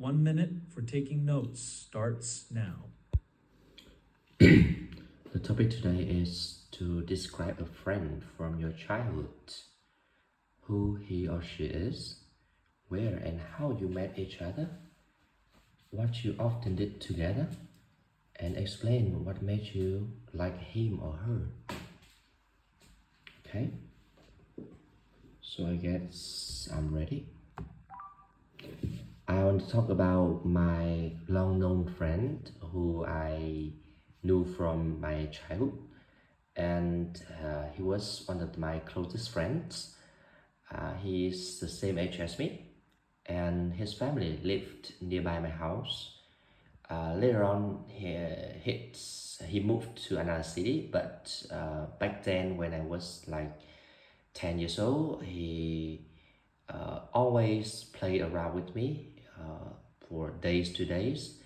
1 minute for taking notes starts now. The topic today is to describe a friend from your childhood, who he or she is, where and how you met each other, what you often did together, and explain what made you like him or her. Okay? So I guess I'm ready. I want to talk about my long-known friend who I knew from my childhood, and he was one of my closest friends. He is the same age as me, and his family lived nearby my house. Later on, he moved to another city, but back then when I was like 10 years old, he always played around with me for days to days,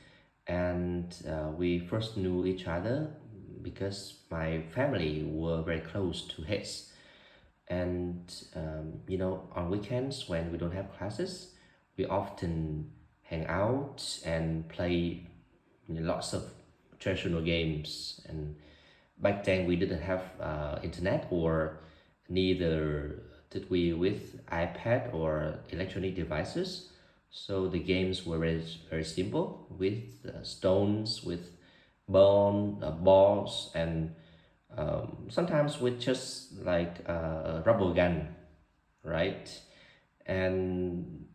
and we first knew each other because my family were very close to his. And on weekends when we don't have classes, we often hang out and play lots of traditional games. And back then we didn't have internet, or neither did we with iPad or electronic devices. So the games were very simple, with stones, with balls, and sometimes with just like a rubber gun, right? And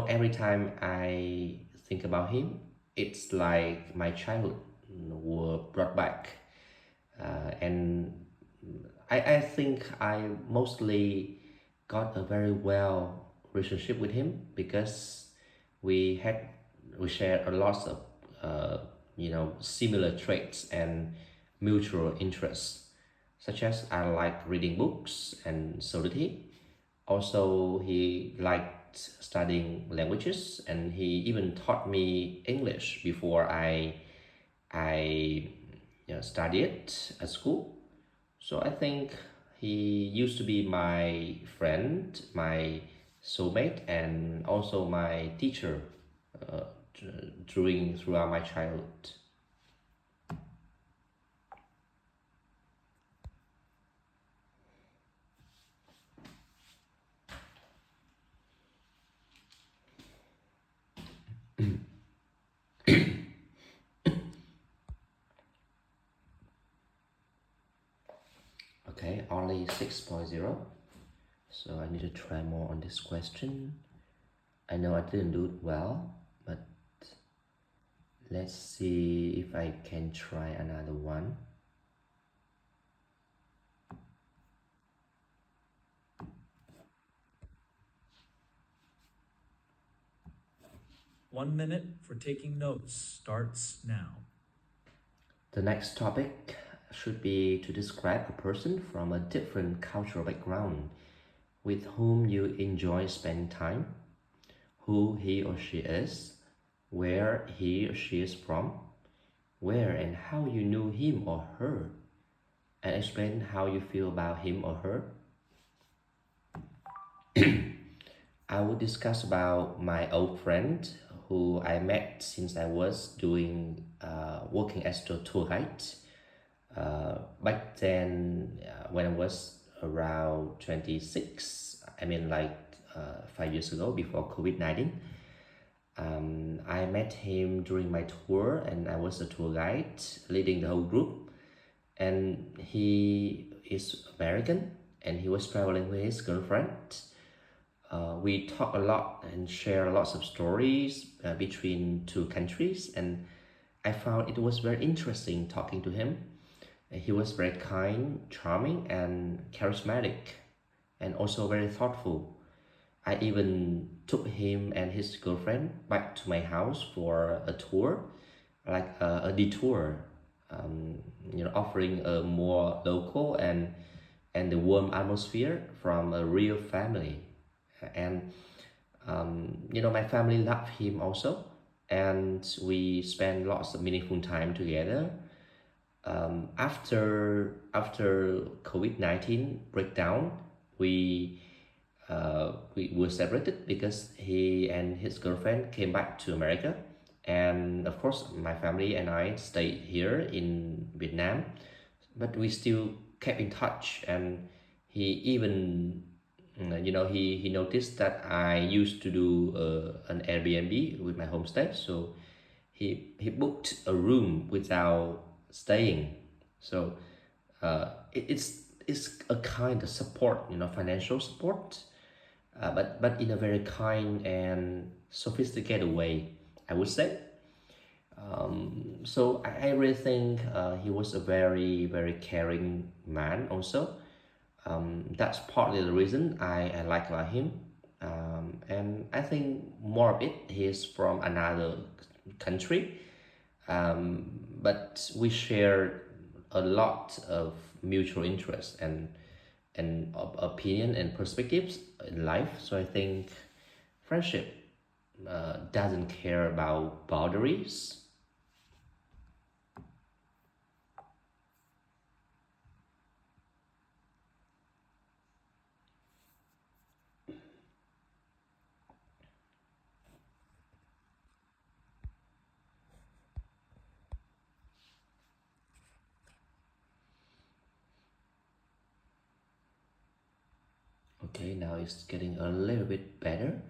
every time I think about him, it's like my childhood were brought back. And I think I mostly got a very well relationship with him because we had we shared a lot of similar traits and mutual interests, such as I like reading books, and so did he. Also, he liked studying languages, and he even taught me English before I studied at school. So I think he used to be my friend, my soulmate, and also my teacher uh, throughout my childhood. Okay, only 6.0. So I need to try more on this question. I know I didn't do it well, but let's see if I can try another one. One minute for taking notes starts now. The next topic should be to describe a person from a different cultural background with whom you enjoy spending time, who he or she is, where he or she is from, where and how you knew him or her, and explain how you feel about him or her. I will discuss about my old friend who I met since I was working as a tour guide. Back then, when I was around 26, I mean like 5 years ago, before COVID-19, I met him during my tour, and I was a tour guide leading the whole group. And he is American, and he was traveling with his girlfriend. We talk a lot and share lots of stories between two countries, and I found it was very interesting talking to him. He was very kind, charming, and charismatic, and also very thoughtful. I even took him and his girlfriend back to my house for a tour, like a detour, offering a more local and the warm atmosphere from a real family. And my family loved him also, and we spent lots of meaningful time together. After COVID-19 breakdown, we we were separated because he and his girlfriend came back to America. And of course, my family and I stayed here in Vietnam, but we still kept in touch. And he even, he noticed that I used to do an Airbnb with my homestay. So he booked a room without staying. So it's a kind of support, financial support, but in a very kind and sophisticated way, I would say. So I really think he was a very, very caring man also. That's partly the reason I like about him. And I think more of it, he's from another country, but we share a lot of mutual interest and opinion and perspectives in life. So I think friendship doesn't care about boundaries. Okay, now it's getting a little bit better.